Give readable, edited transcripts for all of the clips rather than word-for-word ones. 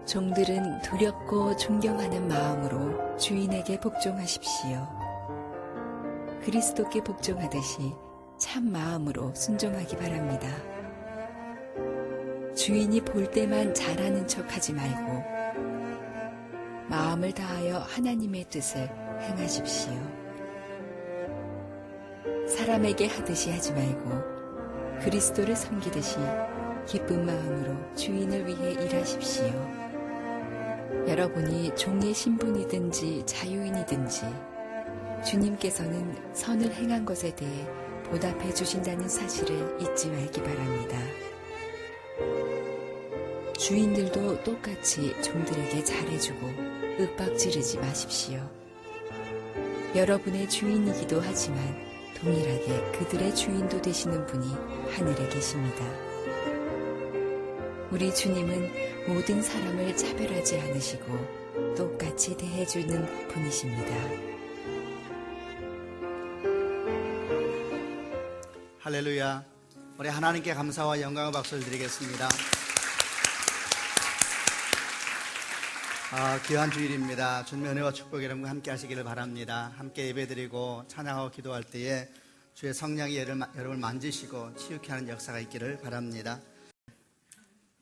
종들은 두렵고 존경하는 마음으로 주인에게 복종하십시오. 그리스도께 복종하듯이 참 마음으로 순종하기 바랍니다. 주인이 볼 때만 잘하는 척하지 말고 마음을 다하여 하나님의 뜻을 행하십시오. 사람에게 하듯이 하지 말고 그리스도를 섬기듯이 기쁜 마음으로 주인을 위해 일하십시오. 여러분이 종의 신분이든지 자유인이든지 주님께서는 선을 행한 것에 대해 보답해 주신다는 사실을 잊지 말기 바랍니다. 주인들도 똑같이 종들에게 잘해주고 윽박지르지 마십시오. 여러분의 주인이기도 하지만 동일하게 그들의 주인도 되시는 분이 하늘에 계십니다. 우리 주님은 모든 사람을 차별하지 않으시고 똑같이 대해주는 분이십니다. 할렐루야. 우리 하나님께 감사와 영광의 박수를 드리겠습니다. 귀한 주일입니다. 주님의 은혜와 축복이 여러분과 함께 하시기를 바랍니다. 함께 예배드리고 찬양하고 기도할 때에 주의 성령이 여러분을 만지시고 치유케 하는 역사가 있기를 바랍니다.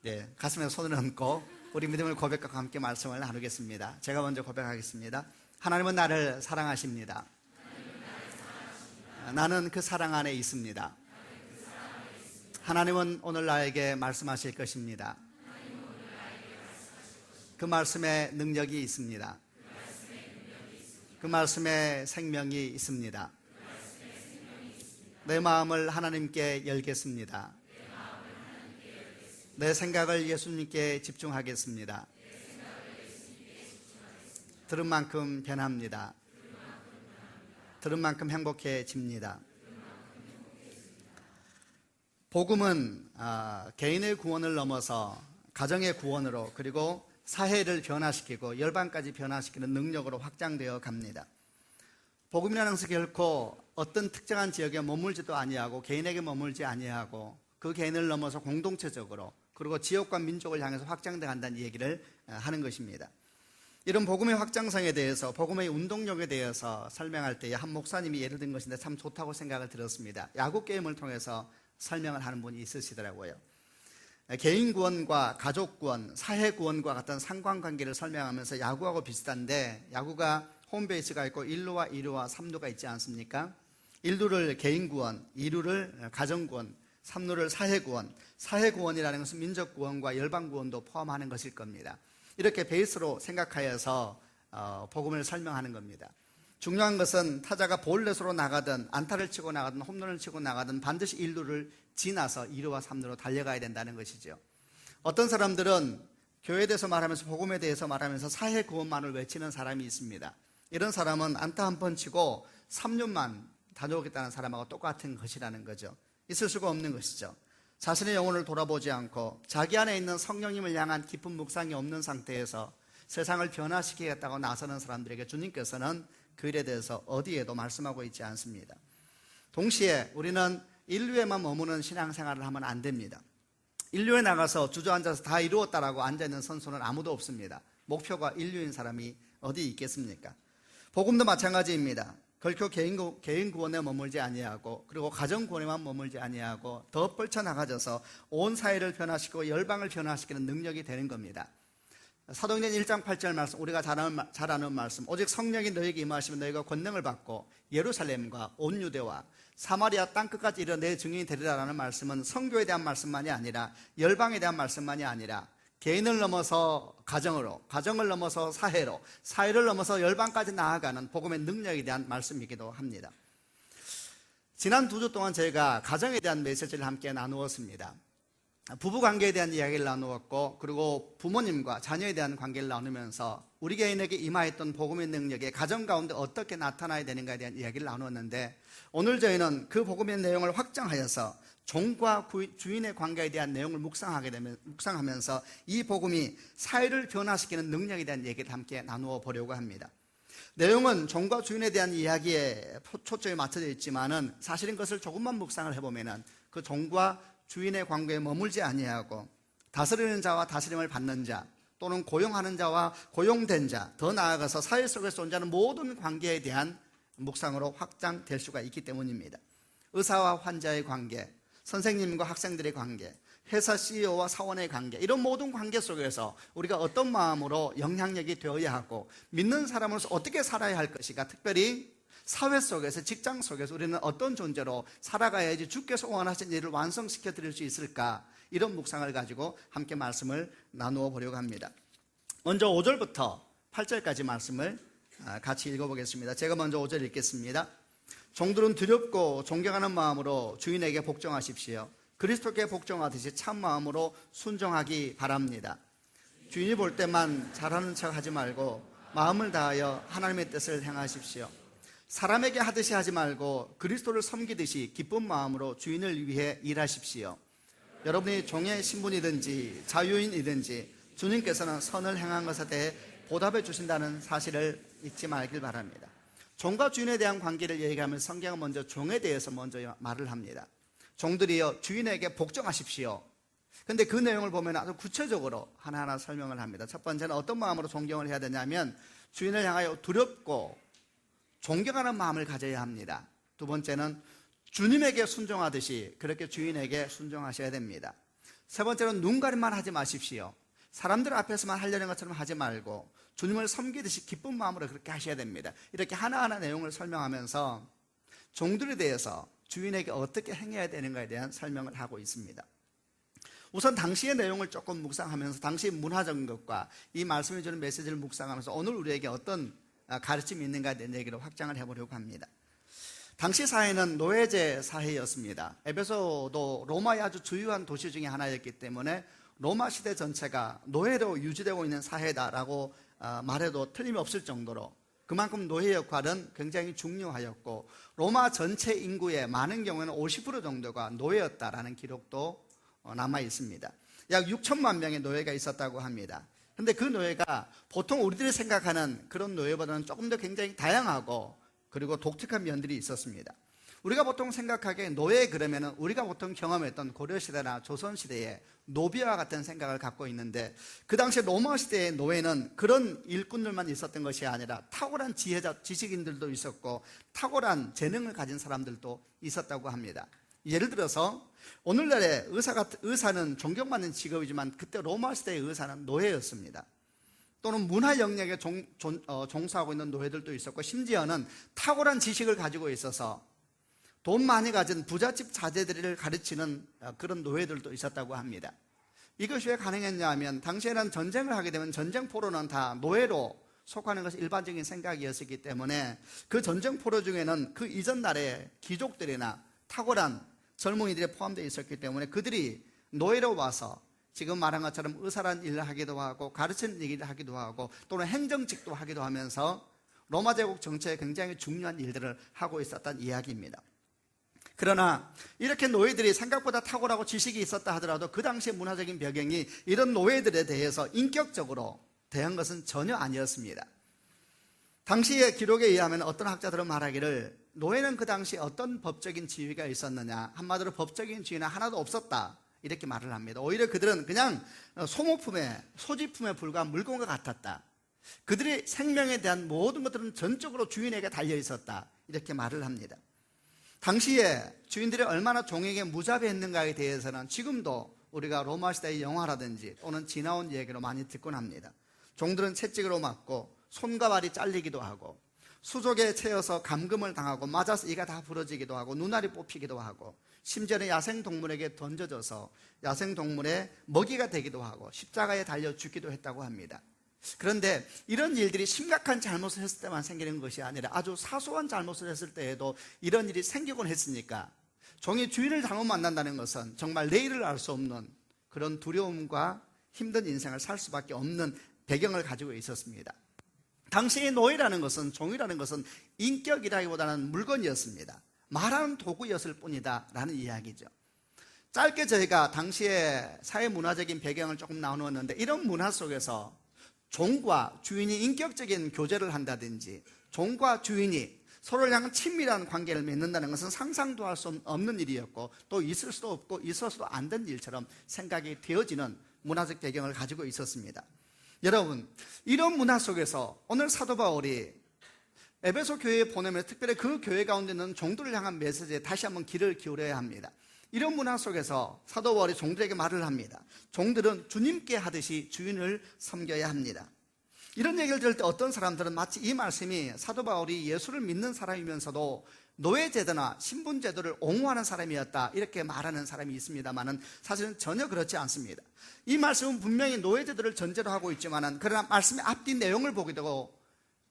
네, 가슴에 손을 얹고 우리 믿음을 고백하고 함께 말씀을 나누겠습니다. 제가 먼저 고백하겠습니다. 하나님은 나를 사랑하십니다. 나는 그 사랑 안에 있습니다. 하나님은 오늘 나에게 말씀하실 것입니다. 그 말씀에 능력이 있습니다. 그 말씀에 생명이 있습니다. 내 마음을 하나님께 열겠습니다. 내 생각을 예수님께 집중하겠습니다. 들은 만큼 변합니다. 들은 만큼 행복해집니다. 복음은 개인의 구원을 넘어서 가정의 구원으로 그리고 사회를 변화시키고 열방까지 변화시키는 능력으로 확장되어 갑니다. 복음이라는 것은 결코 어떤 특정한 지역에 머물지도 아니하고 개인에게 머물지 아니하고 그 개인을 넘어서 공동체적으로 그리고 지역과 민족을 향해서 확장되어 간다는 얘기를 하는 것입니다. 이런 복음의 확장성에 대해서 복음의 운동력에 대해서 설명할 때에 한 목사님이 예를 든 것인데 참 좋다고 생각을 들었습니다. 야구 게임을 통해서 설명을 하는 분이 있으시더라고요. 개인 구원과 가족 구원, 사회 구원과 같은 상관관계를 설명하면서 야구하고 비슷한데 야구가 홈베이스가 있고 1루와 2루와 3루가 있지 않습니까? 1루를 개인 구원, 2루를 가정 구원, 3루를 사회 구원, 사회 구원이라는 것은 민족 구원과 열방 구원도 포함하는 것일 겁니다. 이렇게 베이스로 생각하여서 복음을 설명하는 겁니다. 중요한 것은 타자가 볼넷으로 나가든 안타를 치고 나가든 홈런을 치고 나가든 반드시 1루를 지나서 2루와 3루로 달려가야 된다는 것이죠. 어떤 사람들은 교회에 대해서 말하면서 복음에 대해서 말하면서 사회 구원만을 외치는 사람이 있습니다. 이런 사람은 안타 한 번 치고 3루만 다녀오겠다는 사람하고 똑같은 것이라는 거죠. 있을 수가 없는 것이죠. 자신의 영혼을 돌아보지 않고 자기 안에 있는 성령님을 향한 깊은 묵상이 없는 상태에서 세상을 변화시키겠다고 나서는 사람들에게 주님께서는 그 일에 대해서 어디에도 말씀하고 있지 않습니다. 동시에 우리는 인류에만 머무는 신앙생활을 하면 안 됩니다. 인류에 나가서 주저앉아서 다 이루었다라고 앉아있는 선수는 아무도 없습니다. 목표가 인류인 사람이 어디 있겠습니까? 복음도 마찬가지입니다. 결코 개인 구원에 머물지 아니하고 그리고 가정 구원에만 머물지 아니하고 더 뻗쳐나가져서 온 사회를 변화시키고 열방을 변화시키는 능력이 되는 겁니다. 사도행전 1장 8절 말씀, 우리가 잘 아는 말씀, 오직 성령이 너희에게 임하시면 너희가 권능을 받고 예루살렘과 온 유대와 사마리아 땅끝까지 이르러 내 증인이 되리라라는 말씀은 성교에 대한 말씀만이 아니라 열방에 대한 말씀만이 아니라 개인을 넘어서 가정으로, 가정을 넘어서 사회로, 사회를 넘어서 열방까지 나아가는 복음의 능력에 대한 말씀이기도 합니다. 지난 2주 동안 저희가 가정에 대한 메시지를 함께 나누었습니다. 부부관계에 대한 이야기를 나누었고 그리고 부모님과 자녀에 대한 관계를 나누면서 우리 개인에게 임하였던 복음의 능력이 가정 가운데 어떻게 나타나야 되는가에 대한 이야기를 나누었는데 오늘 저희는 그 복음의 내용을 확장하여서 종과 주인의 관계에 대한 내용을 묵상하면서 이 복음이 사회를 변화시키는 능력에 대한 얘기를 함께 나누어 보려고 합니다. 내용은 종과 주인에 대한 이야기에 초점이 맞춰져 있지만은 사실은 그것을 조금만 묵상을 해보면은 그 종과 주인의 관계에 머물지 아니하고 다스리는 자와 다스림을 받는 자, 또는 고용하는 자와 고용된 자, 더 나아가서 사회 속에서 존재하는 모든 관계에 대한 묵상으로 확장될 수가 있기 때문입니다. 의사와 환자의 관계, 선생님과 학생들의 관계, 회사 CEO와 사원의 관계, 이런 모든 관계 속에서 우리가 어떤 마음으로 영향력이 되어야 하고 믿는 사람으로서 어떻게 살아야 할 것인가, 특별히 사회 속에서, 직장 속에서 우리는 어떤 존재로 살아가야지 주께서 원하신 일을 완성시켜 드릴 수 있을까, 이런 묵상을 가지고 함께 말씀을 나누어 보려고 합니다. 먼저 5절부터 8절까지 말씀을 같이 읽어보겠습니다. 제가 먼저 5절 읽겠습니다. 종들은 두렵고 존경하는 마음으로 주인에게 복종하십시오. 그리스도께 복종하듯이 참 마음으로 순종하기 바랍니다. 주인이 볼 때만 잘하는 척 하지 말고 마음을 다하여 하나님의 뜻을 행하십시오. 사람에게 하듯이 하지 말고 그리스도를 섬기듯이 기쁜 마음으로 주인을 위해 일하십시오. 여러분이 종의 신분이든지 자유인이든지 주님께서는 선을 행한 것에 대해 보답해 주신다는 사실을 잊지 말길 바랍니다. 종과 주인에 대한 관계를 얘기하면서 성경은 먼저 종에 대해서 먼저 말을 합니다. 종들이여 주인에게 복종하십시오. 근데 그 내용을 보면 아주 구체적으로 하나하나 설명을 합니다. 첫 번째는 어떤 마음으로 존경을 해야 되냐면 주인을 향하여 두렵고 존경하는 마음을 가져야 합니다. 두 번째는 주님에게 순종하듯이 그렇게 주인에게 순종하셔야 됩니다. 세 번째는 눈가림만 하지 마십시오. 사람들 앞에서만 하려는 것처럼 하지 말고 주님을 섬기듯이 기쁜 마음으로 그렇게 하셔야 됩니다. 이렇게 하나하나 내용을 설명하면서 종들에 대해서 주인에게 어떻게 행해야 되는가에 대한 설명을 하고 있습니다. 우선 당시의 내용을 조금 묵상하면서 당시 문화적인 것과 이 말씀이 주는 메시지를 묵상하면서 오늘 우리에게 어떤 가르침이 있는가에 대한 얘기를 확장을 해보려고 합니다. 당시 사회는 노예제 사회였습니다. 에베소도 로마의 아주 주요한 도시 중에 하나였기 때문에 로마 시대 전체가 노예로 유지되고 있는 사회다라고 말해도 틀림이 없을 정도로 그만큼 노예 역할은 굉장히 중요하였고 로마 전체 인구의 많은 경우에는 50% 정도가 노예였다라는 기록도 남아 있습니다. 약 6천만 명의 노예가 있었다고 합니다. 그런데 그 노예가 보통 우리들이 생각하는 그런 노예보다는 조금 더 굉장히 다양하고 그리고 독특한 면들이 있었습니다. 우리가 보통 생각하기에 노예 그러면은 우리가 보통 경험했던 고려시대나 조선시대의 노비와 같은 생각을 갖고 있는데 그 당시 로마 시대의 노예는 그런 일꾼들만 있었던 것이 아니라 탁월한 지혜자, 지식인들도 있었고 탁월한 재능을 가진 사람들도 있었다고 합니다. 예를 들어서 오늘날의 의사는 존경받는 직업이지만 그때 로마 시대의 의사는 노예였습니다. 또는 문화 영역에 종사하고 있는 노예들도 있었고 심지어는 탁월한 지식을 가지고 있어서 돈 많이 가진 부잣집 자제들을 가르치는 그런 노예들도 있었다고 합니다. 이것이 왜 가능했냐 하면 당시에는 전쟁을 하게 되면 전쟁포로는 다 노예로 속하는 것이 일반적인 생각이었기 때문에 그 전쟁포로 중에는 그 이전 날의 귀족들이나 탁월한 젊은이들이 포함되어 있었기 때문에 그들이 노예로 와서 지금 말한 것처럼 의사란 일을 하기도 하고 가르치는 얘기를 하기도 하고 또는 행정직도 하기도 하면서 로마 제국 정치에 굉장히 중요한 일들을 하고 있었다는 이야기입니다. 그러나 이렇게 노예들이 생각보다 탁월하고 지식이 있었다 하더라도 그 당시의 문화적인 배경이 이런 노예들에 대해서 인격적으로 대한 것은 전혀 아니었습니다. 당시의 기록에 의하면 어떤 학자들은 말하기를 노예는 그 당시 어떤 법적인 지위가 있었느냐, 한마디로 법적인 지위는 하나도 없었다 이렇게 말을 합니다. 오히려 그들은 그냥 소지품에 불과한 물건과 같았다. 그들의 생명에 대한 모든 것들은 전적으로 주인에게 달려 있었다 이렇게 말을 합니다. 당시에 주인들이 얼마나 종에게 무자비했는가에 대해서는 지금도 우리가 로마 시대의 영화라든지 또는 지나온 얘기로 많이 듣곤 합니다. 종들은 채찍으로 맞고 손과 발이 잘리기도 하고 수족에 채여서 감금을 당하고 맞아서 이가 다 부러지기도 하고 눈알이 뽑히기도 하고 심지어는 야생동물에게 던져져서 야생동물의 먹이가 되기도 하고 십자가에 달려 죽기도 했다고 합니다. 그런데 이런 일들이 심각한 잘못을 했을 때만 생기는 것이 아니라 아주 사소한 잘못을 했을 때에도 이런 일이 생기곤 했으니까 종이 주인을 잘못 만난다는 것은 정말 내일을 알 수 없는 그런 두려움과 힘든 인생을 살 수밖에 없는 배경을 가지고 있었습니다. 당시의 노예라는 것은, 종이라는 것은 인격이라기보다는 물건이었습니다. 말하는 도구였을 뿐이다 라는 이야기죠. 짧게 저희가 당시의 사회문화적인 배경을 조금 나누었는데 이런 문화 속에서 종과 주인이 인격적인 교제를 한다든지 종과 주인이 서로를 향한 친밀한 관계를 맺는다는 것은 상상도 할 수 없는 일이었고 또 있을 수도 없고 있어서도 안 된 일처럼 생각이 되어지는 문화적 배경을 가지고 있었습니다. 여러분, 이런 문화 속에서 오늘 사도 바울이 에베소 교회에 보내면 특별히 그 교회 가운데 있는 종들을 향한 메시지에 다시 한번 귀를 기울여야 합니다. 이런 문화 속에서 사도 바울이 종들에게 말을 합니다. 종들은 주님께 하듯이 주인을 섬겨야 합니다. 이런 얘기를 들을 때 어떤 사람들은 마치 이 말씀이 사도 바울이 예수를 믿는 사람이면서도 노예제도나 신분제도를 옹호하는 사람이었다 이렇게 말하는 사람이 있습니다만 사실은 전혀 그렇지 않습니다. 이 말씀은 분명히 노예제도를 전제로 하고 있지만 그러나 말씀의 앞뒤 내용을 보게 되고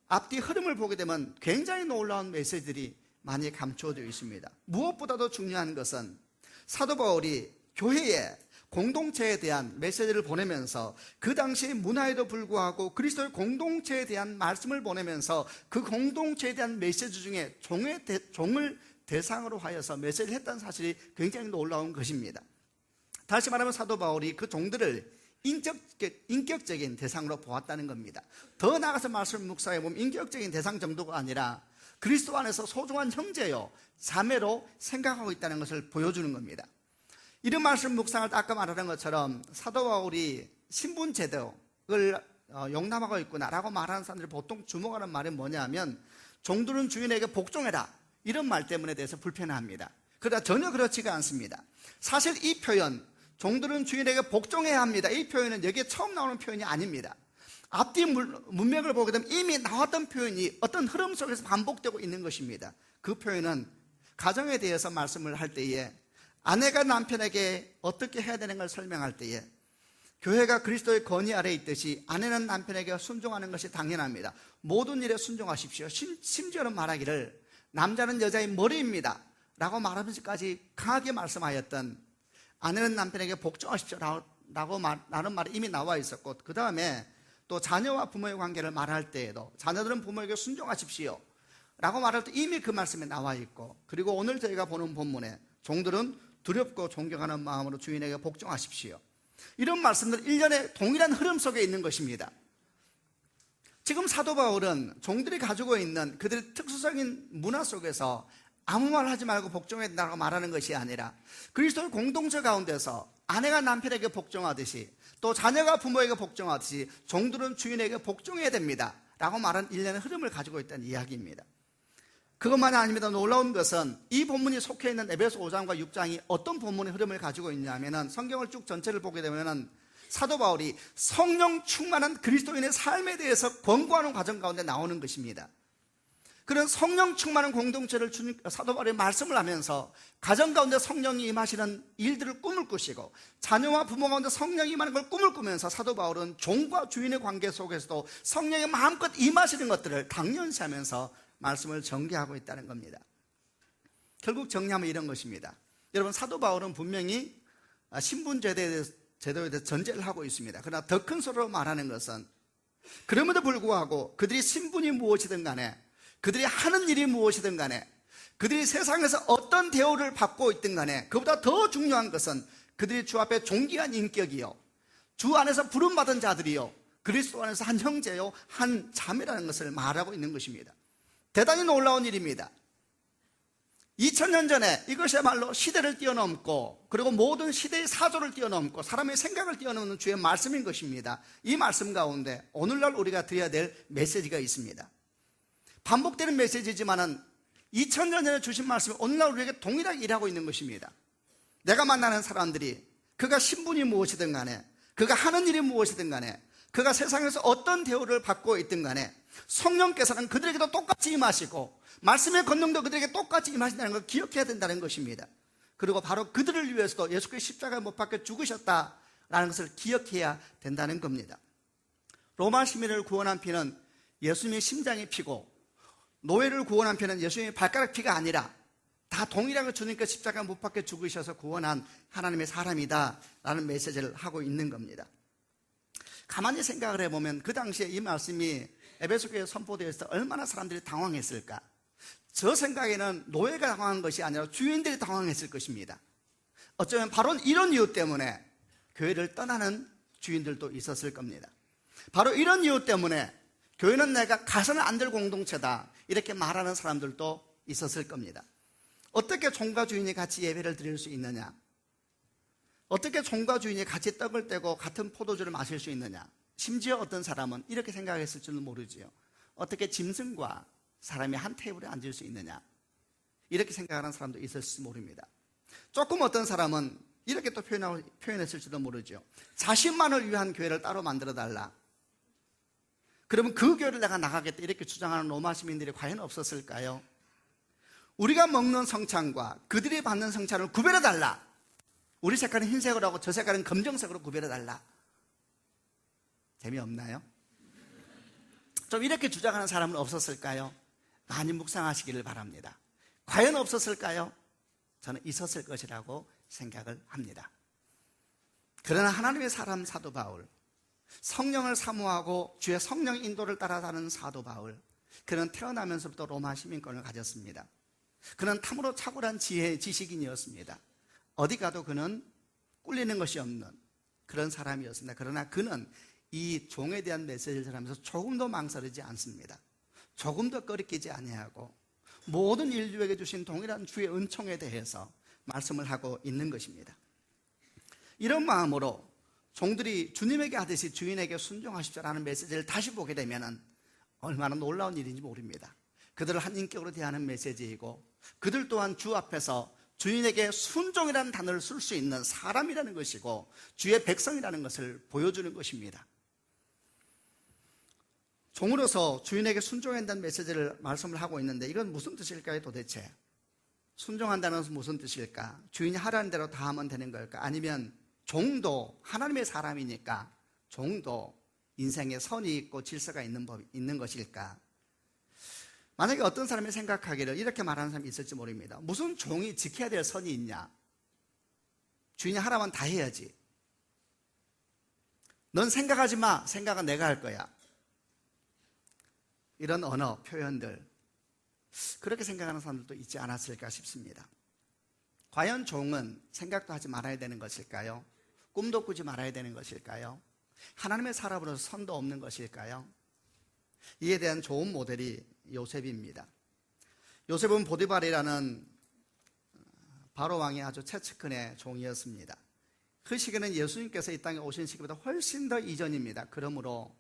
앞뒤 흐름을 보게 되면 굉장히 놀라운 메시지들이 많이 감추어져 있습니다. 무엇보다도 중요한 것은 사도 바울이 교회에 공동체에 대한 메시지를 보내면서 그 당시의 문화에도 불구하고 그리스도의 공동체에 대한 말씀을 보내면서 그 공동체에 대한 메시지 중에 종을 대상으로 하여서 메시지를 했다는 사실이 굉장히 놀라운 것입니다. 다시 말하면 사도 바울이 그 종들을 인격적인 대상으로 보았다는 겁니다. 더 나아가서 말씀을 묵상해 보면 인격적인 대상 정도가 아니라 그리스도 안에서 소중한 형제요 자매로 생각하고 있다는 것을 보여주는 겁니다. 이런 말씀 묵상을 아까 말하는 것처럼 사도 바울이 신분 제도를 용납하고 있구나라고 말하는 사람들이 보통 주목하는 말이 뭐냐면 종들은 주인에게 복종해라 이런 말 때문에 대해서 불편해합니다. 그러나 전혀 그렇지가 않습니다. 사실 이 표현 종들은 주인에게 복종해야 합니다. 이 표현은 여기에 처음 나오는 표현이 아닙니다. 앞뒤 문맥을 보게 되면 이미 나왔던 표현이 어떤 흐름 속에서 반복되고 있는 것입니다. 그 표현은 가정에 대해서 말씀을 할 때에 아내가 남편에게 어떻게 해야 되는 걸 설명할 때에 교회가 그리스도의 권위 아래에 있듯이 아내는 남편에게 순종하는 것이 당연합니다. 모든 일에 순종하십시오. 심지어는 말하기를 남자는 여자의 머리입니다 라고 말하면서까지 강하게 말씀하였던 아내는 남편에게 복종하십시오 라고 라는 말이 이미 나와 있었고 그 다음에 또 자녀와 부모의 관계를 말할 때에도 자녀들은 부모에게 순종하십시오 라고 말할 때 이미 그 말씀이 나와 있고 그리고 오늘 저희가 보는 본문에 종들은 두렵고 존경하는 마음으로 주인에게 복종하십시오. 이런 말씀들 일련의 동일한 흐름 속에 있는 것입니다. 지금 사도 바울은 종들이 가지고 있는 그들의 특수적인 문화 속에서 아무 말 하지 말고 복종해야 된다고 말하는 것이 아니라 그리스도의 공동체 가운데서 아내가 남편에게 복종하듯이 또 자녀가 부모에게 복종하듯이 종들은 주인에게 복종해야 됩니다 라고 말하는 일련의 흐름을 가지고 있다는 이야기입니다. 그것만이 아닙니다. 놀라운 것은 이 본문이 속해 있는 에베소 5장과 6장이 어떤 본문의 흐름을 가지고 있냐면 성경을 쭉 전체를 보게 되면 사도 바울이 성령 충만한 그리스도인의 삶에 대해서 권고하는 과정 가운데 나오는 것입니다. 그런 성령 충만한 공동체를 사도 바울이 말씀을 하면서 가정 가운데 성령이 임하시는 일들을 꿈을 꾸시고 자녀와 부모 가운데 성령이 임하는 걸 꿈을 꾸면서 사도 바울은 종과 주인의 관계 속에서도 성령이 마음껏 임하시는 것들을 당연시하면서 말씀을 전개하고 있다는 겁니다. 결국 정리하면 이런 것입니다. 여러분 사도 바울은 분명히 신분제도에 대해서 전제를 하고 있습니다. 그러나 더 큰 소리로 말하는 것은 그럼에도 불구하고 그들이 신분이 무엇이든 간에 그들이 하는 일이 무엇이든 간에 그들이 세상에서 어떤 대우를 받고 있든 간에 그보다 더 중요한 것은 그들이 주 앞에 존귀한 인격이요 주 안에서 부름받은 자들이요 그리스도 안에서 한 형제요 한 자매라는 것을 말하고 있는 것입니다. 대단히 놀라운 일입니다. 2000년 전에 이것이야말로 시대를 뛰어넘고 그리고 모든 시대의 사조를 뛰어넘고 사람의 생각을 뛰어넘는 주의 말씀인 것입니다. 이 말씀 가운데 오늘날 우리가 드려야 될 메시지가 있습니다. 반복되는 메시지지만은 2000년 전에 주신 말씀이 오늘날 우리에게 동일하게 일하고 있는 것입니다. 내가 만나는 사람들이 그가 신분이 무엇이든 간에 그가 하는 일이 무엇이든 간에 그가 세상에서 어떤 대우를 받고 있든 간에 성령께서는 그들에게도 똑같이 임하시고 말씀의 권능도 그들에게 똑같이 임하신다는 걸 기억해야 된다는 것입니다. 그리고 바로 그들을 위해서도 예수께서 십자가에 못 박혀 죽으셨다라는 것을 기억해야 된다는 겁니다. 로마 시민을 구원한 피는 예수님의 심장의 피고 노예를 구원한 피는 예수님의 발가락 피가 아니라 다 동일하게 주님께서 십자가에 못 박혀 죽으셔서 구원한 하나님의 사람이다 라는 메시지를 하고 있는 겁니다. 가만히 생각을 해보면 그 당시에 이 말씀이 에베소 교회에 선포되었을 때 얼마나 사람들이 당황했을까? 저 생각에는 노예가 당황한 것이 아니라 주인들이 당황했을 것입니다. 어쩌면 바로 이런 이유 때문에 교회를 떠나는 주인들도 있었을 겁니다. 바로 이런 이유 때문에 교회는 내가 가서는 안 될 공동체다 이렇게 말하는 사람들도 있었을 겁니다. 어떻게 종과 주인이 같이 예배를 드릴 수 있느냐? 어떻게 종과 주인이 같이 떡을 떼고 같은 포도주를 마실 수 있느냐? 심지어 어떤 사람은 이렇게 생각했을 줄은 모르지요. 어떻게 짐승과 사람이 한 테이블에 앉을 수 있느냐, 이렇게 생각하는 사람도 있을지 모릅니다. 조금 어떤 사람은 이렇게 또 표현했을지도 모르죠. 자신만을 위한 교회를 따로 만들어 달라, 그러면 그 교회를 내가 나가겠다, 이렇게 주장하는 로마 시민들이 과연 없었을까요? 우리가 먹는 성찬과 그들이 받는 성찬을 구별해 달라, 우리 색깔은 흰색으로 하고 저 색깔은 검정색으로 구별해 달라. 재미없나요? 좀 이렇게 주장하는 사람은 없었을까요? 많이 묵상하시기를 바랍니다. 과연 없었을까요? 저는 있었을 것이라고 생각을 합니다. 그러나 하나님의 사람 사도 바울, 성령을 사모하고 주의 성령 인도를 따라가는 사도 바울, 그는 태어나면서부터 로마 시민권을 가졌습니다. 그는 참으로 탁월한 지식인이었습니다. 어디 가도 그는 꿀리는 것이 없는 그런 사람이었습니다. 그러나 그는 이 종에 대한 메시지를 전하면서 조금도 망설이지 않습니다. 조금도 꺼리끼지 아니하고 모든 인류에게 주신 동일한 주의 은총에 대해서 말씀을 하고 있는 것입니다. 이런 마음으로 종들이 주님에게 하듯이 주인에게 순종하십시오라는 메시지를 다시 보게 되면 얼마나 놀라운 일인지 모릅니다. 그들을 한 인격으로 대하는 메시지이고, 그들 또한 주 앞에서 주인에게 순종이라는 단어를 쓸 수 있는 사람이라는 것이고 주의 백성이라는 것을 보여주는 것입니다. 종으로서 주인에게 순종해야 한다는 메시지를 말씀을 하고 있는데, 이건 무슨 뜻일까요? 도대체 순종한다는 것은 무슨 뜻일까? 주인이 하라는 대로 다 하면 되는 걸까? 아니면 종도 하나님의 사람이니까 종도 인생에 선이 있고 질서가 있는 것일까? 만약에 어떤 사람이 생각하기를 이렇게 말하는 사람이 있을지 모릅니다. 무슨 종이 지켜야 될 선이 있냐? 주인이 하라면 다 해야지. 넌 생각하지 마. 생각은 내가 할 거야. 이런 언어, 표현들, 그렇게 생각하는 사람들도 있지 않았을까 싶습니다. 과연 종은 생각도 하지 말아야 되는 것일까요? 꿈도 꾸지 말아야 되는 것일까요? 하나님의 사람으로서 선도 없는 것일까요? 이에 대한 좋은 모델이 요셉입니다. 요셉은 보디발이라는 바로 왕의 아주 최측근의 종이었습니다. 그 시기는 예수님께서 이 땅에 오신 시기보다 훨씬 더 이전입니다. 그러므로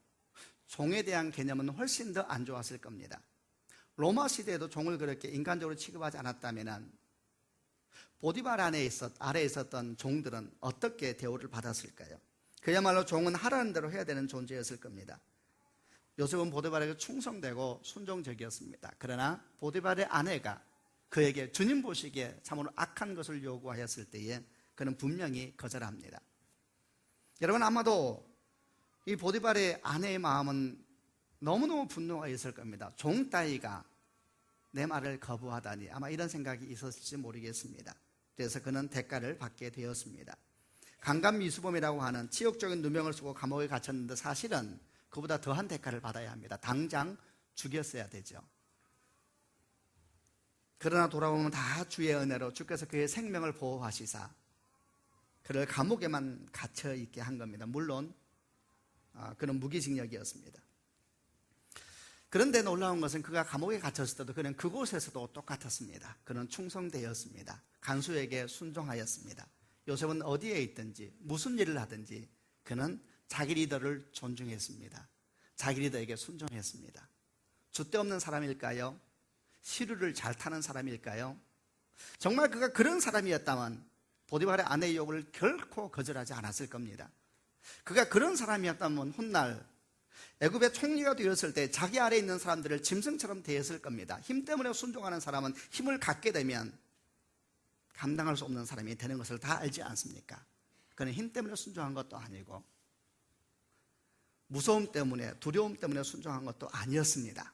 종에 대한 개념은 훨씬 더 안 좋았을 겁니다. 로마 시대에도 종을 그렇게 인간적으로 취급하지 않았다면 보디발 아래에 있었던 종들은 어떻게 대우를 받았을까요? 그야말로 종은 하라는 대로 해야 되는 존재였을 겁니다. 요셉은 보디발에게 충성되고 순종적이었습니다. 그러나 보디발의 아내가 그에게 주님 보시기에 참으로 악한 것을 요구하였을 때에 그는 분명히 거절합니다. 여러분, 아마도 이 보디발의 아내의 마음은 너무너무 분노가 있을 겁니다. 종 따위가 내 말을 거부하다니, 아마 이런 생각이 있었을지 모르겠습니다. 그래서 그는 대가를 받게 되었습니다. 강간미수범이라고 하는 치욕적인 누명을 쓰고 감옥에 갇혔는데 사실은 그보다 더한 대가를 받아야 합니다. 당장 죽였어야 되죠. 그러나 돌아보면 다 주의 은혜로 주께서 그의 생명을 보호하시사 그를 감옥에만 갇혀 있게 한 겁니다. 물론 그는 무기징역이었습니다. 그런데 놀라운 것은 그가 감옥에 갇혔을 때도 그는 그곳에서도 똑같았습니다. 그는 충성되었습니다. 간수에게 순종하였습니다. 요셉은 어디에 있든지 무슨 일을 하든지 그는 자기 리더를 존중했습니다. 자기 리더에게 순종했습니다. 줏대 없는 사람일까요? 시루를 잘 타는 사람일까요? 정말 그가 그런 사람이었다면 보디발의 아내의 요구를 결코 거절하지 않았을 겁니다. 그가 그런 사람이었다면 훗날 애굽의 총리가 되었을 때 자기 아래에 있는 사람들을 짐승처럼 대했을 겁니다. 힘 때문에 순종하는 사람은 힘을 갖게 되면 감당할 수 없는 사람이 되는 것을 다 알지 않습니까? 그는 힘 때문에 순종한 것도 아니고 무서움 때문에, 두려움 때문에 순종한 것도 아니었습니다.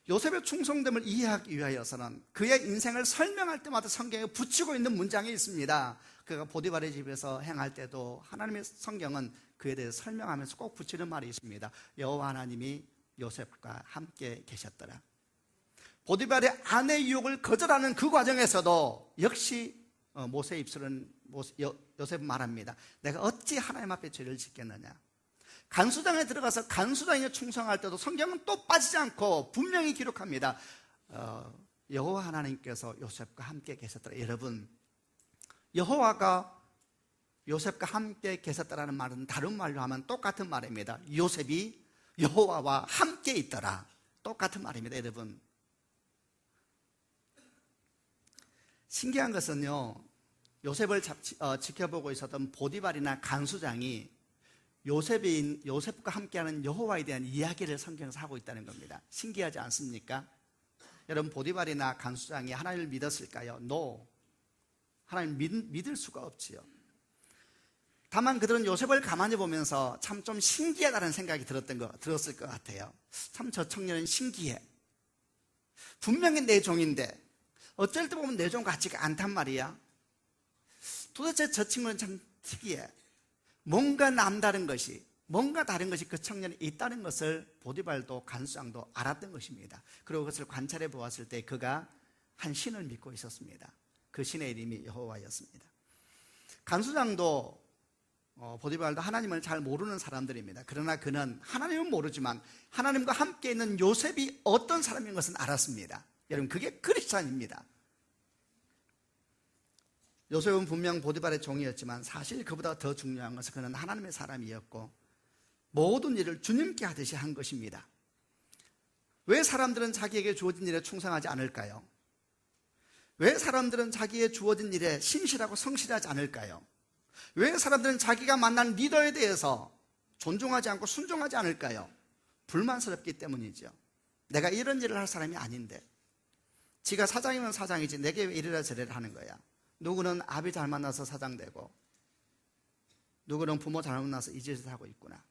요셉의 충성됨을 이해하기 위하여서는 그의 인생을 설명할 때마다 성경에 붙이고 있는 문장이 있습니다. 그가 보디발의 집에서 행할 때도 하나님의 성경은 그에 대해서 설명하면서 꼭 붙이는 말이 있습니다. 여호와 하나님이 요셉과 함께 계셨더라. 보디발의 아내 유혹을 거절하는 그 과정에서도 역시 모세의 입술은 요셉은 말합니다. 내가 어찌 하나님 앞에 죄를 짓겠느냐. 간수장에 들어가서 간수장에 충성할 때도 성경은 또 빠지지 않고 분명히 기록합니다. 여호와 하나님께서 요셉과 함께 계셨더라. 여러분, 여호와가 요셉과 함께 계셨다라는 말은 다른 말로 하면 똑같은 말입니다. 요셉이 여호와와 함께 있더라. 똑같은 말입니다, 여러분. 신기한 것은요, 요셉을 지켜보고 있었던 보디발이나 간수장이 요셉과 함께하는 여호와에 대한 이야기를 성경에서 하고 있다는 겁니다. 신기하지 않습니까? 여러분, 보디발이나 간수장이 하나님을 믿었을까요? No. 하나님 믿을 수가 없지요. 다만 그들은 요셉을 가만히 보면서 참 좀 신기하다는 생각이 들었을 것 같아요. 참 저 청년은 신기해. 분명히 내 종인데 어쩔 때 보면 내 종 같지가 않단 말이야. 도대체 저 친구는 참 특이해. 뭔가 남다른 것이, 뭔가 다른 것이 그 청년에 있다는 것을 보디발도 간수장도 알았던 것입니다. 그리고 그것을 관찰해 보았을 때 그가 한 신을 믿고 있었습니다. 그 신의 이름이 여호와였습니다. 간수장도 보디발도 하나님을 잘 모르는 사람들입니다. 그러나 그는 하나님은 모르지만 하나님과 함께 있는 요셉이 어떤 사람인 것은 알았습니다. 여러분, 그게 크리스찬입니다. 요셉은 분명 보디발의 종이었지만 사실 그보다 더 중요한 것은 그는 하나님의 사람이었고 모든 일을 주님께 하듯이 한 것입니다. 왜 사람들은 자기에게 주어진 일에 충성하지 않을까요? 왜 사람들은 자기의 주어진 일에 신실하고 성실하지 않을까요? 왜 사람들은 자기가 만난 리더에 대해서 존중하지 않고 순종하지 않을까요? 불만스럽기 때문이죠. 내가 이런 일을 할 사람이 아닌데, 지가 사장이면 사장이지 내게 왜 이래라 저래라 하는 거야. 누구는 아비 잘 만나서 사장 되고, 누구는 부모 잘 만나서 이 짓을 하고 있구나.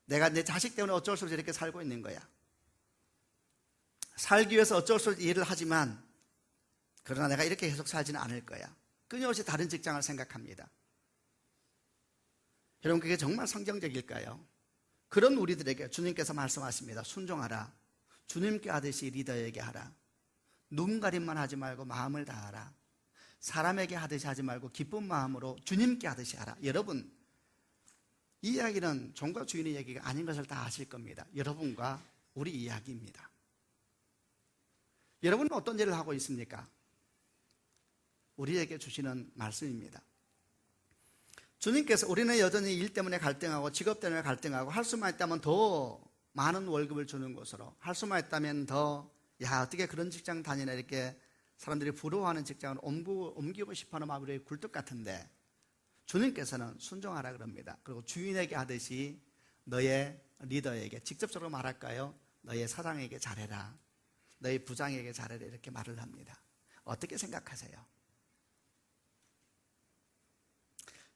내가 내 자식 때문에 어쩔 수 없이 이렇게 살고 있는 거야. 살기 위해서 어쩔 수 없이 일을 하지만 그러나 내가 이렇게 계속 살지는 않을 거야. 끊임없이 다른 직장을 생각합니다. 여러분, 그게 정말 성경적일까요? 그런 우리들에게 주님께서 말씀하십니다. 순종하라. 주님께 하듯이 리더에게 하라. 눈 가림만 하지 말고 마음을 다하라. 사람에게 하듯이 하지 말고 기쁜 마음으로 주님께 하듯이 하라. 여러분, 이 이야기는 종과 주인의 얘기가 아닌 것을 다 아실 겁니다. 여러분과 우리 이야기입니다. 여러분은 어떤 일을 하고 있습니까? 우리에게 주시는 말씀입니다. 주님께서 우리는 여전히 일 때문에 갈등하고 직업 때문에 갈등하고 할 수만 있다면 더 많은 월급을 주는 곳으로, 할 수만 있다면 더 어떻게 그런 직장 다니나 이렇게 사람들이 부러워하는 직장을 옮기고 싶어하는 마음이 굴뚝 같은데 주님께서는 순종하라 그럽니다. 그리고 주인에게 하듯이 너의 리더에게, 직접적으로 말할까요? 너의 사장에게 잘해라, 너의 부장에게 잘해라, 이렇게 말을 합니다. 어떻게 생각하세요?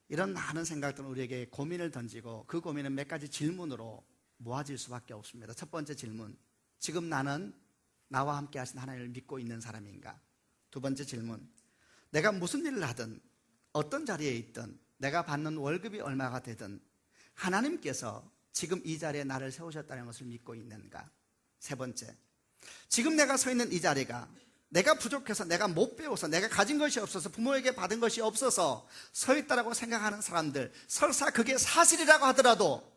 이런 많은 생각들은 우리에게 고민을 던지고 그 고민은 몇 가지 질문으로 모아질 수밖에 없습니다. 첫 번째 질문, 지금 나는 나와 함께 하신 하나님을 믿고 있는 사람인가? 두 번째 질문, 내가 무슨 일을 하든 어떤 자리에 있든 내가 받는 월급이 얼마가 되든 하나님께서 지금 이 자리에 나를 세우셨다는 것을 믿고 있는가? 세 번째, 지금 내가 서 있는 이 자리가 내가 부족해서, 내가 못 배워서, 내가 가진 것이 없어서, 부모에게 받은 것이 없어서 서 있다라고 생각하는 사람들, 설사 그게 사실이라고 하더라도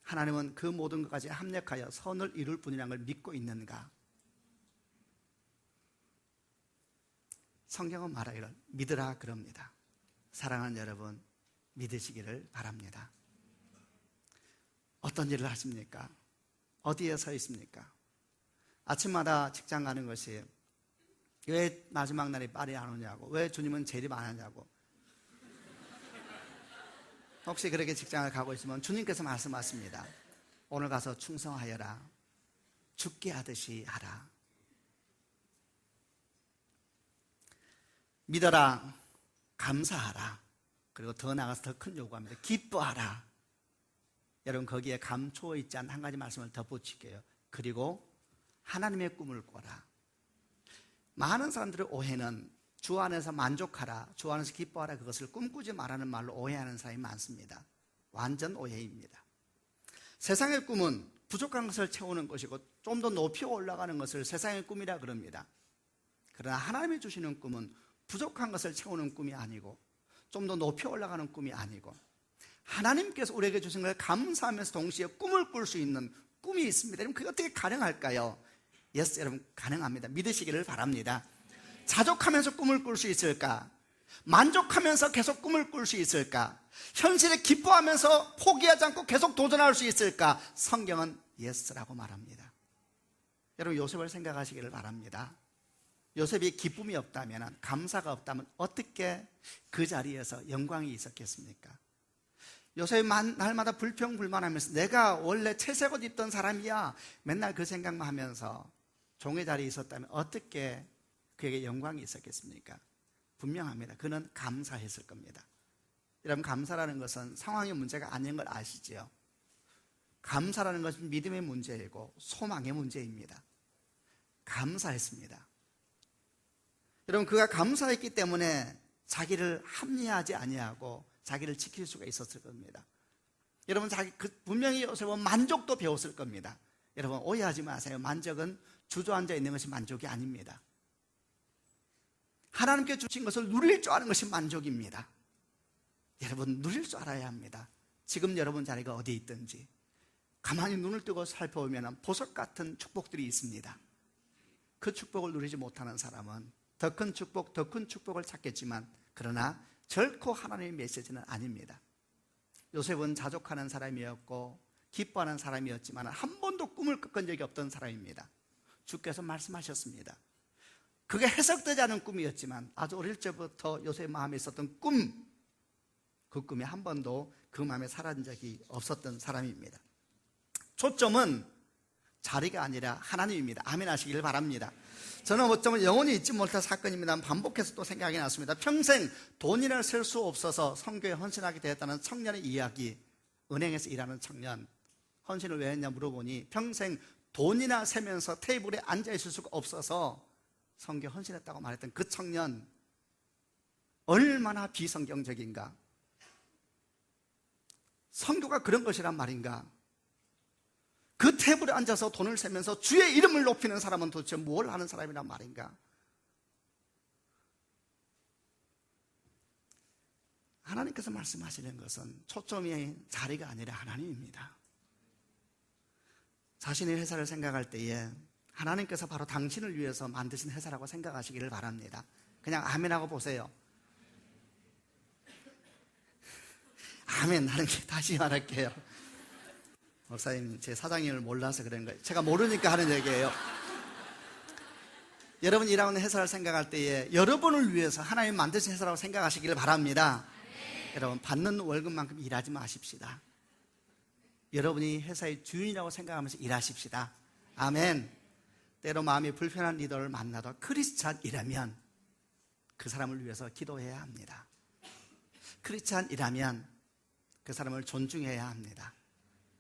하나님은 그 모든 것까지 합력하여 선을 이룰 뿐이라는 걸 믿고 있는가? 성경은 말하기를 믿으라 그럽니다. 사랑하는 여러분, 믿으시기를 바랍니다. 어떤 일을 하십니까? 어디에 서 있습니까? 아침마다 직장 가는 것이 왜 마지막 날에 빨리 안 오냐고, 왜 주님은 재림 안 하냐고. 혹시 그렇게 직장을 가고 있으면 주님께서 말씀하십니다. 오늘 가서 충성하여라. 죽게 하듯이 하라. 믿어라. 감사하라. 그리고 더 나아가서 더 큰 요구합니다. 기뻐하라. 여러분, 거기에 감추어 있지 않은 한 가지 말씀을 덧붙일게요. 그리고 하나님의 꿈을 꿔라. 많은 사람들의 오해는 주 안에서 만족하라, 주 안에서 기뻐하라, 그것을 꿈꾸지 말라는 말로 오해하는 사람이 많습니다. 완전 오해입니다. 세상의 꿈은 부족한 것을 채우는 것이고 좀 더 높이 올라가는 것을 세상의 꿈이라 그럽니다. 그러나 하나님이 주시는 꿈은 부족한 것을 채우는 꿈이 아니고 좀 더 높이 올라가는 꿈이 아니고 하나님께서 우리에게 주신 걸 감사하면서 동시에 꿈을 꿀 수 있는 꿈이 있습니다. 그럼 그게 어떻게 가능할까요? 예스, 여러분, 가능합니다. 믿으시기를 바랍니다. 자족하면서 꿈을 꿀 수 있을까? 만족하면서 계속 꿈을 꿀 수 있을까? 현실에 기뻐하면서 포기하지 않고 계속 도전할 수 있을까? 성경은 예스라고 말합니다. 여러분, 요셉을 생각하시기를 바랍니다. 요셉이 기쁨이 없다면, 감사가 없다면 어떻게 그 자리에서 영광이 있었겠습니까? 요셉이 날마다 불평불만하면서 내가 원래 채색옷 입던 사람이야, 맨날 그 생각만 하면서 종의 자리에 있었다면 어떻게 그에게 영광이 있었겠습니까? 분명합니다. 그는 감사했을 겁니다. 여러분, 감사라는 것은 상황의 문제가 아닌 걸 아시죠? 감사라는 것은 믿음의 문제이고 소망의 문제입니다. 감사했습니다. 여러분, 그가 감사했기 때문에 자기를 합리화하지 아니하고 자기를 지킬 수가 있었을 겁니다. 여러분, 분명히 요셉은 만족도 배웠을 겁니다. 여러분, 오해하지 마세요. 만족은 주저앉아 있는 것이 만족이 아닙니다. 하나님께 주신 것을 누릴 줄 아는 것이 만족입니다. 여러분, 누릴 줄 알아야 합니다. 지금 여러분 자리가 어디에 있든지 가만히 눈을 뜨고 살펴보면 보석 같은 축복들이 있습니다. 그 축복을 누리지 못하는 사람은 더 큰 축복, 더 큰 축복을 찾겠지만 그러나 결코 하나님의 메시지는 아닙니다. 요셉은 자족하는 사람이었고 기뻐하는 사람이었지만 한 번도 꿈을 꿔본 적이 없던 사람입니다. 주께서 말씀하셨습니다. 그게 해석되지 않은 꿈이었지만 아주 어릴 적부터 요셉의 마음에 있었던 꿈, 그 꿈이 한 번도 그 마음에 사라진 적이 없었던 사람입니다. 초점은 자리가 아니라 하나님입니다. 아멘 하시길 바랍니다. 저는 어쩌면 영원히 잊지 못할 사건입니다. 반복해서 또 생각이 났습니다. 평생 돈이나 쓸 수 없어서 선교에 헌신하게 되었다는 청년의 이야기. 은행에서 일하는 청년, 헌신을 왜 했냐 물어보니 평생 돈이나 세면서 테이블에 앉아 있을 수가 없어서 선교에 헌신했다고 말했던 그 청년, 얼마나 비성경적인가. 선교가 그런 것이란 말인가. 그 테이블에 앉아서 돈을 세면서 주의 이름을 높이는 사람은 도대체 뭘 하는 사람이란 말인가. 하나님께서 말씀하시는 것은 초점이 자리가 아니라 하나님입니다. 자신의 회사를 생각할 때에 하나님께서 바로 당신을 위해서 만드신 회사라고 생각하시기를 바랍니다. 그냥 아멘하고 보세요. 아멘 하는 게 다시 말할게요. 목사님, 제 사장님을 몰라서 그런 거예요. 제가 모르니까 하는 얘기예요. 여러분 일하는 회사를 생각할 때에 여러분을 위해서 하나님 만드신 회사라고 생각하시기를 바랍니다. 여러분, 받는 월급만큼 일하지 마십시다. 여러분이 회사의 주인이라고 생각하면서 일하십시다. 아멘. 때로 마음이 불편한 리더를 만나도 크리스찬이라면 그 사람을 위해서 기도해야 합니다. 크리스찬이라면 그 사람을 존중해야 합니다.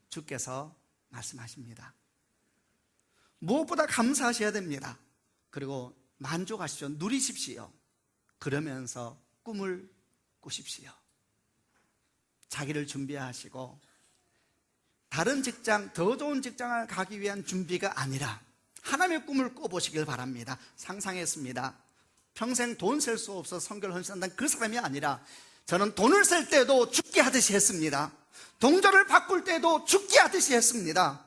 주께서 말씀하십니다. 무엇보다 감사하셔야 됩니다. 그리고 만족하십시오. 누리십시오. 그러면서 꿈을 꾸십시오. 자기를 준비하시고 다른 직장, 더 좋은 직장을 가기 위한 준비가 아니라 하나님의 꿈을 꿔보시길 바랍니다. 상상했습니다. 평생 돈 셀 수 없어 선교를 헌신한다는 그 사람이 아니라 저는 돈을 쓸 때도 죽게 하듯이 했습니다. 동전을 바꿀 때도 죽게 하듯이 했습니다.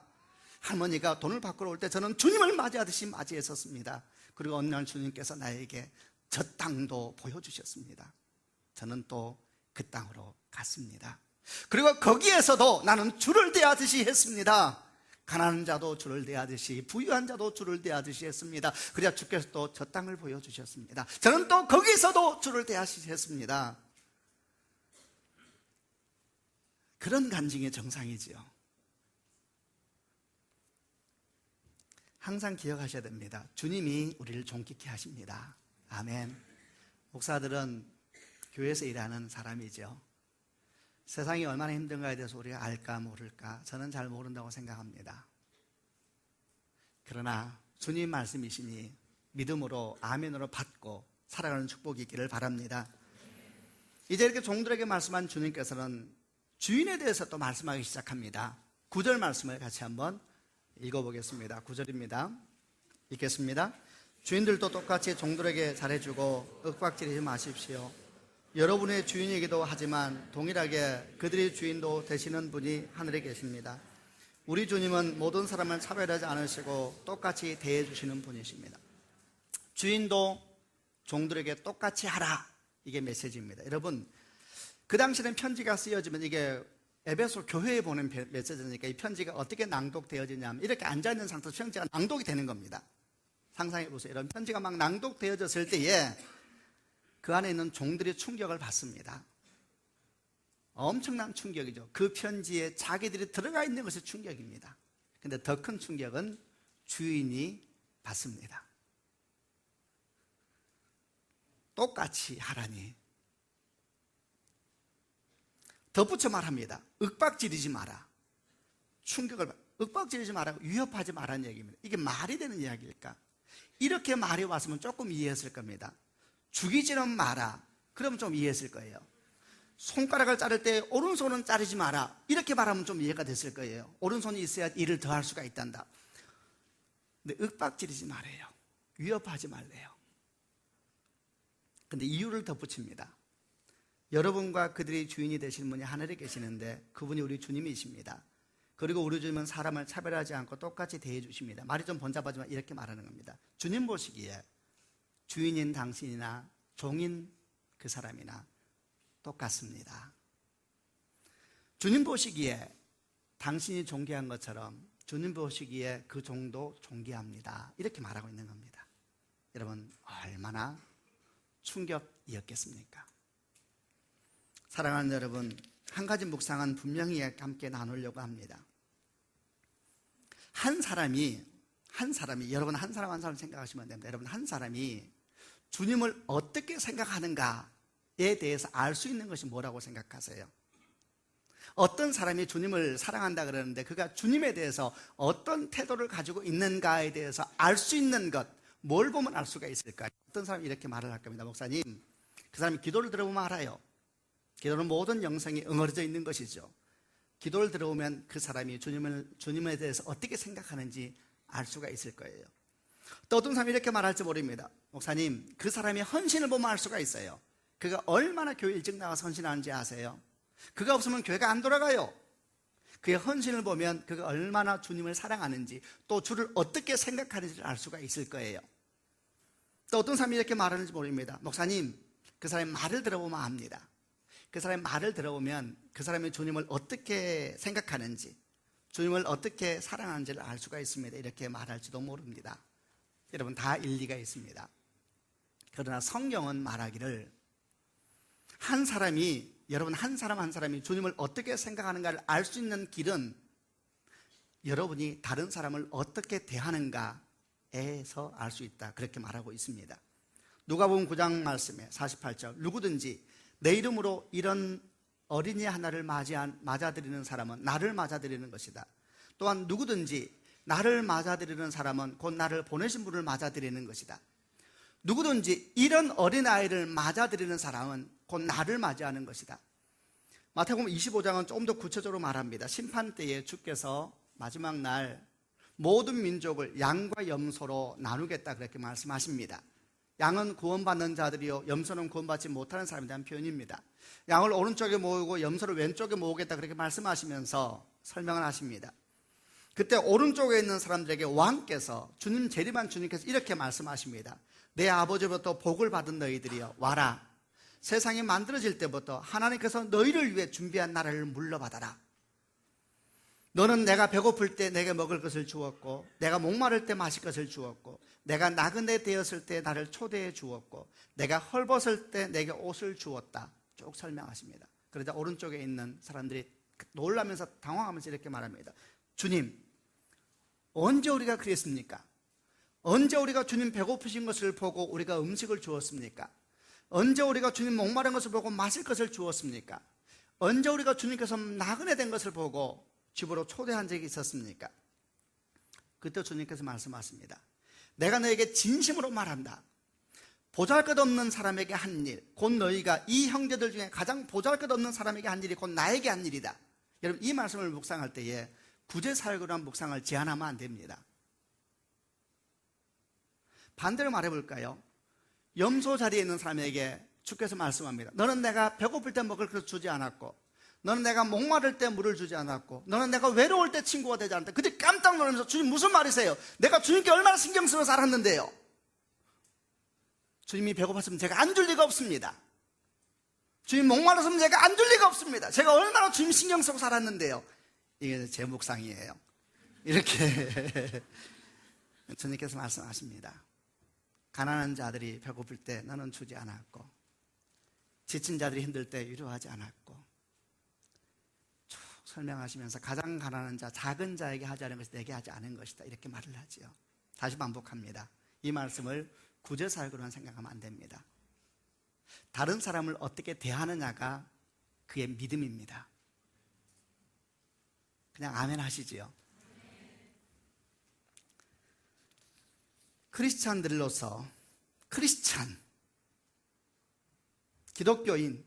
할머니가 돈을 바꾸러 올 때 저는 주님을 맞이하듯이 맞이했었습니다. 그리고 어느 날 주님께서 나에게 저 땅도 보여주셨습니다. 저는 또 그 땅으로 갔습니다. 그리고 거기에서도 나는 줄을 대하듯이 했습니다. 가난한 자도 줄을 대하듯이, 부유한 자도 줄을 대하듯이 했습니다. 그래야 주께서 또 저 땅을 보여주셨습니다. 저는 또 거기서도 줄을 대하듯이 했습니다. 그런 간증이 정상이지요. 항상 기억하셔야 됩니다. 주님이 우리를 존귀케 하십니다. 아멘. 목사들은 교회에서 일하는 사람이죠. 세상이 얼마나 힘든가에 대해서 우리가 알까 모를까 저는 잘 모른다고 생각합니다. 그러나 주님 말씀이시니 믿음으로 아멘으로 받고 살아가는 축복이 있기를 바랍니다. 이제 이렇게 종들에게 말씀한 주님께서는 주인에 대해서 또 말씀하기 시작합니다. 9절 말씀을 같이 한번 읽어보겠습니다. 9절입니다. 읽겠습니다. 주인들도 똑같이 종들에게 잘해주고 윽박지르지 마십시오. 여러분의 주인이기도 하지만 동일하게 그들의 주인도 되시는 분이 하늘에 계십니다. 우리 주님은 모든 사람을 차별하지 않으시고 똑같이 대해주시는 분이십니다. 주인도 종들에게 똑같이 하라 이게 메시지입니다. 여러분, 그 당시에는 편지가 쓰여지면 이게 에베소 교회에 보낸 메시지니까 이 편지가 어떻게 낭독되어지냐면 이렇게 앉아있는 상태에서 편지가 낭독이 되는 겁니다. 상상해보세요. 이런 편지가 막 낭독되어졌을 때에 그 안에 있는 종들이 충격을 받습니다. 엄청난 충격이죠. 그 편지에 자기들이 들어가 있는 것이 충격입니다. 근데 더 큰 충격은 주인이 받습니다. 똑같이 하라니. 덧붙여 말합니다. 윽박지르지 마라. 윽박지르지 마라. 위협하지 마라는 얘기입니다. 이게 말이 되는 이야기일까? 이렇게 말이 왔으면 조금 이해했을 겁니다. 죽이지는 마라. 그러면 좀 이해했을 거예요. 손가락을 자를 때 오른손은 자르지 마라. 이렇게 말하면 좀 이해가 됐을 거예요. 오른손이 있어야 일을 더 할 수가 있단다. 근데 윽박지르지 말아요. 위협하지 말래요. 근데 이유를 덧붙입니다. 여러분과 그들의 주인이 되신 분이 하늘에 계시는데 그분이 우리 주님이십니다. 그리고 우리 주님은 사람을 차별하지 않고 똑같이 대해 주십니다. 말이 좀 번잡하지만 이렇게 말하는 겁니다. 주님 보시기에 주인인 당신이나 종인 그 사람이나 똑같습니다. 주님 보시기에 당신이 존귀한 것처럼 주님 보시기에 그 종도 존귀합니다. 이렇게 말하고 있는 겁니다. 여러분, 얼마나 충격이었겠습니까? 사랑하는 여러분, 한 가지 묵상은 분명히 함께 나누려고 합니다. 한 사람이 여러분 한 사람 생각하시면 됩니다. 여러분 한 사람이 주님을 어떻게 생각하는가에 대해서 알 수 있는 것이 뭐라고 생각하세요? 어떤 사람이 주님을 사랑한다 그러는데 그가 주님에 대해서 어떤 태도를 가지고 있는가에 대해서 알 수 있는 것, 뭘 보면 알 수가 있을까요? 어떤 사람이 이렇게 말을 할 겁니다. 목사님, 그 사람이 기도를 들어보면 알아요. 기도는 모든 영성이 응어려져 있는 것이죠. 기도를 들어보면 그 사람이 주님에 대해서 어떻게 생각하는지 알 수가 있을 거예요. 또 어떤 사람이 이렇게 말할지 모릅니다. 목사님, 그 사람이 헌신을 보면 알 수가 있어요. 그가 얼마나 교회 일찍 나와서 헌신하는지 아세요? 그가 없으면 교회가 안 돌아가요. 그의 헌신을 보면 그가 얼마나 주님을 사랑하는지 또 주를 어떻게 생각하는지를 알 수가 있을 거예요. 또 어떤 사람이 이렇게 말하는지 모릅니다. 목사님, 그 사람의 말을 들어보면 압니다. 그 사람의 말을 들어보면 그 사람이 주님을 어떻게 생각하는지, 주님을 어떻게 사랑하는지를 알 수가 있습니다. 이렇게 말할지도 모릅니다. 여러분, 다 일리가 있습니다. 그러나 성경은 말하기를 한 사람이, 여러분 한 사람이 주님을 어떻게 생각하는가를 알 수 있는 길은 여러분이 다른 사람을 어떻게 대하는가에서 알 수 있다. 그렇게 말하고 있습니다. 누가복음 9장 말씀에 48절, 누구든지 내 이름으로 이런 어린이 하나를 맞아들이는 사람은 나를 맞아들이는 것이다. 또한 누구든지 나를 맞아들이는 사람은 곧 나를 보내신 분을 맞아들이는 것이다. 누구든지 이런 어린아이를 맞아들이는 사람은 곧 나를 맞이하는 것이다. 마태복음 25장은 조금 더 구체적으로 말합니다. 심판 때에 주께서 마지막 날 모든 민족을 양과 염소로 나누겠다 그렇게 말씀하십니다. 양은 구원받는 자들이요 염소는 구원받지 못하는 사람에 대한 표현입니다. 양을 오른쪽에 모으고 염소를 왼쪽에 모으겠다 그렇게 말씀하시면서 설명을 하십니다. 그때 오른쪽에 있는 사람들에게 왕께서, 주님 재림한 주님께서 이렇게 말씀하십니다. 내 아버지로부터 복을 받은 너희들이여 와라. 세상이 만들어질 때부터 하나님께서 너희를 위해 준비한 나라를 물러받아라. 너는 내가 배고플 때 내게 먹을 것을 주었고, 내가 목마를 때 마실 것을 주었고, 내가 나그네 되었을 때 나를 초대해 주었고, 내가 헐벗을 때 내게 옷을 주었다. 쭉 설명하십니다. 그러자 오른쪽에 있는 사람들이 놀라면서 당황하면서 이렇게 말합니다. 주님, 언제 우리가 그랬습니까? 언제 우리가 주님 배고프신 것을 보고 우리가 음식을 주었습니까? 언제 우리가 주님 목마른 것을 보고 마실 것을 주었습니까? 언제 우리가 주님께서 나그네 된 것을 보고 집으로 초대한 적이 있었습니까? 그때 주님께서 말씀하십니다. 내가 너에게 진심으로 말한다. 보잘것없는 사람에게 한 일, 곧 너희가 이 형제들 중에 가장 보잘것없는 사람에게 한 일이 곧 나에게 한 일이다. 여러분, 이 말씀을 묵상할 때에 구제사역이라는 묵상을 제한하면 안 됩니다. 반대로 말해볼까요? 염소 자리에 있는 사람에게 주께서 말씀합니다. 너는 내가 배고플 때 먹을 것을 주지 않았고, 너는 내가 목마를 때 물을 주지 않았고, 너는 내가 외로울 때 친구가 되지 않았다. 그때 깜짝 놀라면서 주님 무슨 말이세요? 내가 주님께 얼마나 신경 쓰면서 살았는데요. 주님이 배고팠으면 제가 안 줄 리가 없습니다. 주님 목말랐으면 제가 안 줄 리가 없습니다. 제가 얼마나 주님 신경 쓰고 살았는데요. 이게 제 묵상이에요. 이렇게 주님께서 말씀하십니다. 가난한 자들이 배고플 때 너는 주지 않았고, 지친 자들이 힘들 때 위로하지 않았고, 쭉 설명하시면서 가장 가난한 자, 작은 자에게 하지 않은 것이 내게 하지 않은 것이다, 이렇게 말을 하지요. 다시 반복합니다. 이 말씀을 구제사역으로만 생각하면 안 됩니다. 다른 사람을 어떻게 대하느냐가 그의 믿음입니다. 그냥 아멘 하시지요. 크리스찬들로서, 크리스찬, 기독교인,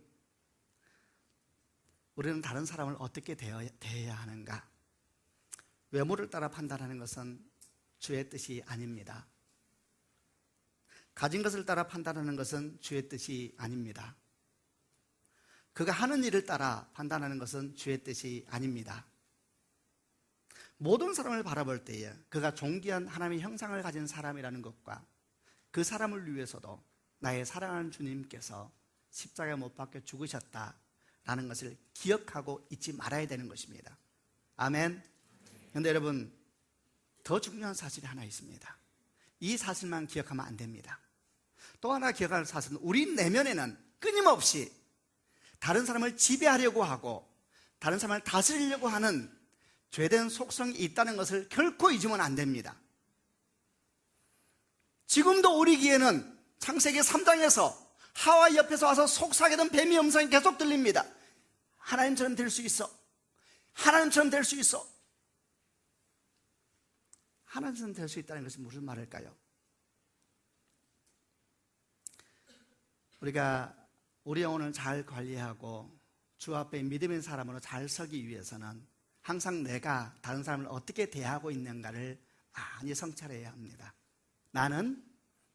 우리는 다른 사람을 어떻게 대해야 하는가? 외모를 따라 판단하는 것은 주의 뜻이 아닙니다. 가진 것을 따라 판단하는 것은 주의 뜻이 아닙니다. 그가 하는 일을 따라 판단하는 것은 주의 뜻이 아닙니다. 모든 사람을 바라볼 때에 그가 존귀한 하나님의 형상을 가진 사람이라는 것과 그 사람을 위해서도 나의 사랑하는 주님께서 십자가에 못 박혀 죽으셨다라는 것을 기억하고 잊지 말아야 되는 것입니다. 아멘. 그런데 여러분, 더 중요한 사실이 하나 있습니다. 이 사실만 기억하면 안 됩니다. 또 하나 기억할 사실은 우리 내면에는 끊임없이 다른 사람을 지배하려고 하고 다른 사람을 다스리려고 하는 죄된 속성이 있다는 것을 결코 잊으면 안 됩니다. 지금도 우리 귀에는 창세기 3장에서 하와 옆에서 와서 속삭이던 뱀의 음성이 계속 들립니다. 하나님처럼 될 수 있어. 하나님처럼 될 수 있어. 하나님처럼 될 수 있다는 것이 무슨 말일까요? 우리가 우리 영혼을 잘 관리하고 주 앞에 믿음의 사람으로 잘 서기 위해서는 항상 내가 다른 사람을 어떻게 대하고 있는가를 많이 성찰해야 합니다. 나는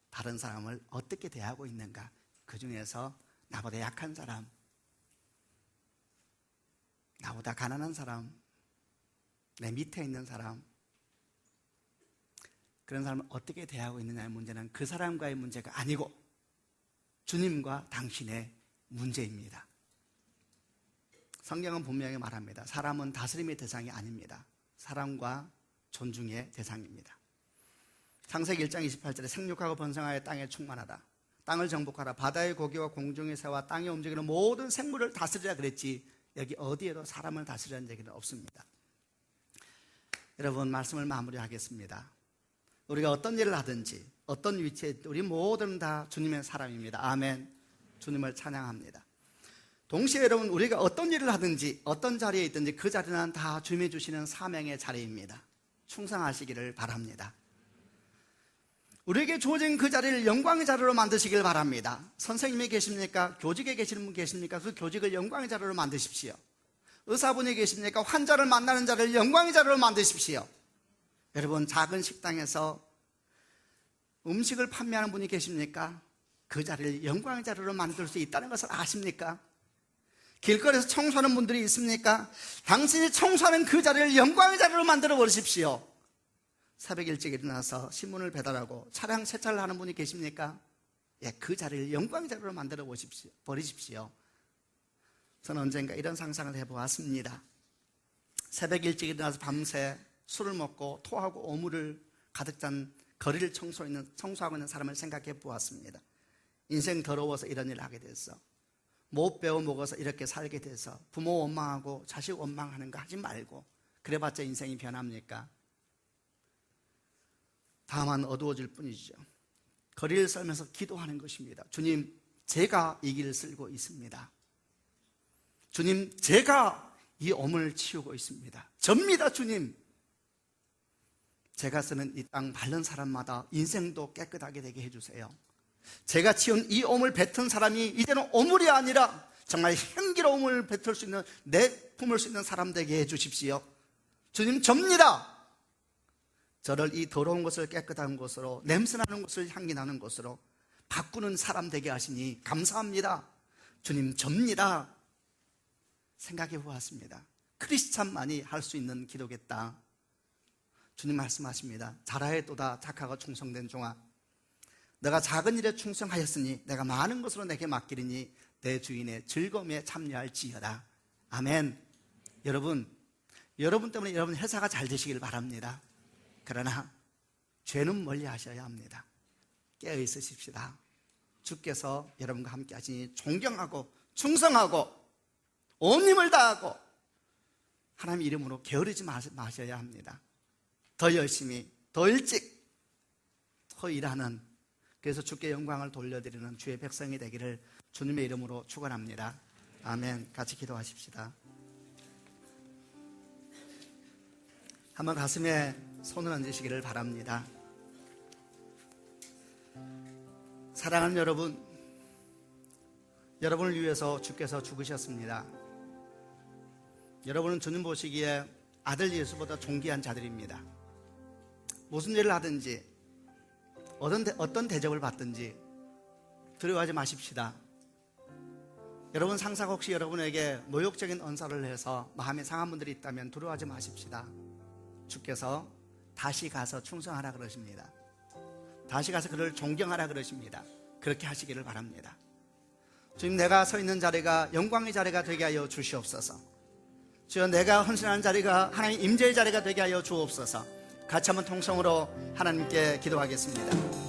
다른 사람을 어떻게 대하고 있는가? 그 중에서 나보다 약한 사람, 나보다 가난한 사람, 내 밑에 있는 사람, 그런 사람을 어떻게 대하고 있느냐의 문제는 그 사람과의 문제가 아니고 주님과 당신의 문제입니다. 성경은 분명히 말합니다. 사람은 다스림의 대상이 아닙니다. 사랑과 존중의 대상입니다. 창세기 1장 28절에 생육하고 번성하여 땅에 충만하다. 땅을 정복하라. 바다의 고기와 공중의 새와 땅에 움직이는 모든 생물을 다스리라 그랬지, 여기 어디에도 사람을 다스리라는 얘기는 없습니다. 여러분, 말씀을 마무리하겠습니다. 우리가 어떤 일을 하든지 어떤 위치에 있든 우리 모두는 다 주님의 사람입니다. 아멘. 주님을 찬양합니다. 동시에 여러분, 우리가 어떤 일을 하든지 어떤 자리에 있든지 그 자리는 다 주님이 주시는 사명의 자리입니다. 충성하시기를 바랍니다. 우리에게 주어진 그 자리를 영광의 자리로 만드시길 바랍니다. 선생님이 계십니까? 교직에 계시는 분 계십니까? 그 교직을 영광의 자리로 만드십시오. 의사분이 계십니까? 환자를 만나는 자리를 영광의 자리로 만드십시오. 여러분, 작은 식당에서 음식을 판매하는 분이 계십니까? 그 자리를 영광의 자리로 만들 수 있다는 것을 아십니까? 길거리에서 청소하는 분들이 있습니까? 당신이 청소하는 그 자리를 영광의 자리로 만들어 버리십시오. 새벽 일찍 일어나서 신문을 배달하고 차량 세차를 하는 분이 계십니까? 예, 그 자리를 영광의 자리로 만들어 버리십시오. 저는 언젠가 이런 상상을 해보았습니다. 새벽 일찍 일어나서 밤새 술을 먹고 토하고 오물을 가득 찬 거리를 청소하고 있는 사람을 생각해 보았습니다. 인생 더러워서 이런 일을 하게 됐어. 못 배워 먹어서 이렇게 살게 돼서 부모 원망하고 자식 원망하는 거 하지 말고, 그래봤자 인생이 변합니까? 다만 어두워질 뿐이죠. 거리를 썰면서 기도하는 것입니다. 주님, 제가 이 길을 쓸고 있습니다. 주님, 제가 이 오물을 치우고 있습니다. 접니다, 주님. 제가 쓰는 이 땅 밟는 사람마다 인생도 깨끗하게 되게 해주세요. 제가 치운 이 오물 뱉은 사람이 이제는 오물이 아니라 정말 향기로움을 뱉을 수 있는, 내품을 수 있는 사람 되게 해주십시오. 주님, 접니다. 저를 이 더러운 것을 깨끗한 곳으로, 냄새나는 것을 향기 나는 곳으로 바꾸는 사람 되게 하시니 감사합니다. 주님, 접니다. 생각해 보았습니다. 크리스찬만이 할 수 있는 기도겠다. 주님 말씀하십니다. 잘하였도다 착하고 충성된 종아, 너가 작은 일에 충성하였으니 내가 많은 것으로 내게 맡기리니 내 주인의 즐거움에 참여할지어다. 아멘. 여러분 때문에 여러분 회사가 잘 되시길 바랍니다. 그러나 죄는 멀리 하셔야 합니다. 깨어 있으십시다. 주께서 여러분과 함께 하시니 존경하고 충성하고 온 힘을 다하고 하나님 이름으로 게으르지 마셔야 합니다. 더 열심히, 더 일찍, 더 일하는, 그래서 주께 영광을 돌려드리는 주의 백성이 되기를 주님의 이름으로 축원합니다. 아멘. 같이 기도하십시다. 한번 가슴에 손을 얹으시기를 바랍니다. 사랑하는 여러분, 여러분을 위해서 주께서 죽으셨습니다. 여러분은 주님 보시기에 아들 예수보다 존귀한 자들입니다. 무슨 일을 하든지 어떤 대접을 받든지 두려워하지 마십시다. 여러분 상사가 혹시 여러분에게 모욕적인 언사를 해서 마음이 상한 분들이 있다면 두려워하지 마십시다. 주께서 다시 가서 충성하라 그러십니다. 다시 가서 그를 존경하라 그러십니다. 그렇게 하시기를 바랍니다. 주님, 내가 서 있는 자리가 영광의 자리가 되게 하여 주시옵소서. 주여, 내가 헌신하는 자리가 하나님 임재의 자리가 되게 하여 주옵소서. 같이 한번 통성으로 하나님께 기도하겠습니다.